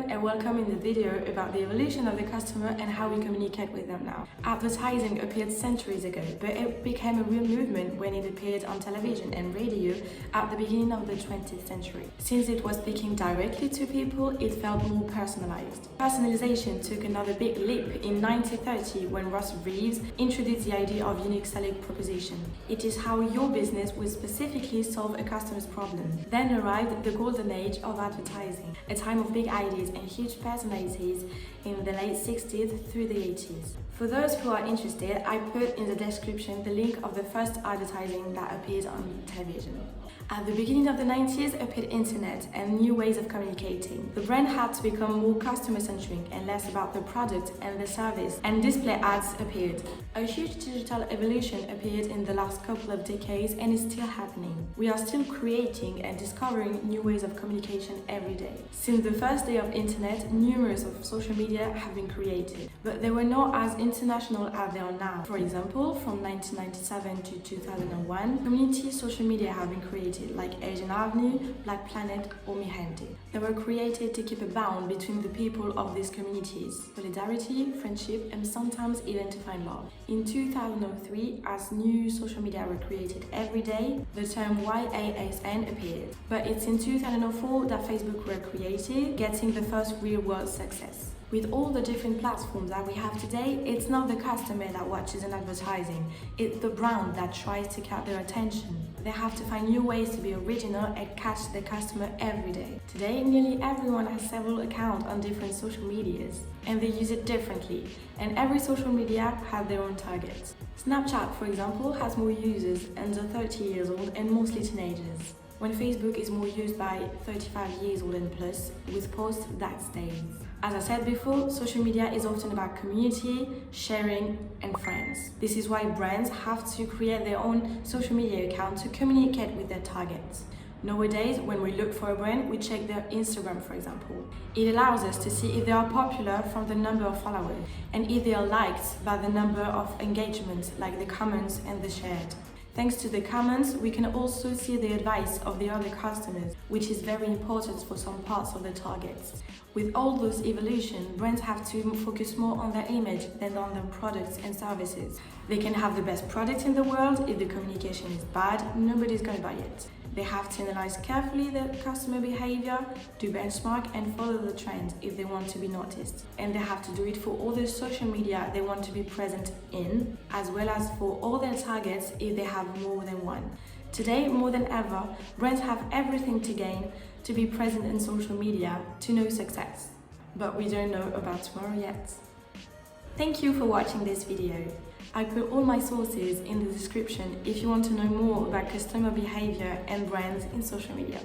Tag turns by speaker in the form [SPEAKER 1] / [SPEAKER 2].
[SPEAKER 1] and welcome in the video about the evolution of the customer and how we communicate with them now. Advertising appeared centuries ago, but it became a real movement when it appeared on television and radio at the beginning of the 20th century. Since it was speaking directly to people, it felt more personalized. Personalization took another big leap in 1930 when Ross Reeves introduced the idea of unique selling proposition. It is how your business will specifically solve a customer's problem. Then arrived the golden age of advertising, a time of big ideas and huge personalities in the late 60s through the 80s. For those who are interested, I put in the description the link of the first advertising that appeared on television. At the beginning of the 90s appeared internet and new ways of communicating. The brand had to become more customer-centric and less about the product and the service, and display ads appeared. A huge digital evolution appeared in the last couple of decades and is still happening. We are still creating and discovering new ways of communication every day. Since the first day of internet, numerous of social media have been created, but they were not as international as they are now. For example, from 1997 to 2001, community social media have been created, like Asian Avenue, Black Planet or Mehndi. They were created to keep a bond between the people of these communities, solidarity, friendship, and sometimes even to find love. In 2003, as new social media were created every day, the term YASN appeared. But it's in 2004 that Facebook were created, getting the first real-world success. With all the different platforms that we have today, it's not the customer that watches an advertising, it's the brand that tries to catch their attention. They have to find new ways to be original and catch the customer every day. Today, nearly everyone has several accounts on different social medias, and they use it differently, and every social media has their own targets. Snapchat, for example, has more users under 30 years old and mostly teenagers, when Facebook is more used by 35 years old and plus, with posts that stays. As I said before, social media is often about community, sharing, and friends. This is why brands have to create their own social media account to communicate with their targets. Nowadays, when we look for a brand, we check their Instagram, for example. It allows us to see if they are popular from the number of followers, and if they are liked by the number of engagements, like the comments and the shared. Thanks to the comments, we can also see the advice of the other customers, which is very important for some parts of the targets. With all those evolution, brands have to focus more on their image than on their products and services. They can have the best product in the world. If the communication is bad, nobody's going to buy it. They have to analyze carefully the customer behavior, do benchmark and follow the trends if they want to be noticed. And they have to do it for all the social media they want to be present in, as well as for all their targets if they have more than one. Today, more than ever, brands have everything to gain to be present in social media to know success. But we don't know about tomorrow yet. Thank you for watching this video. I put all my sources in the description if you want to know more about customer behavior and brands in social media.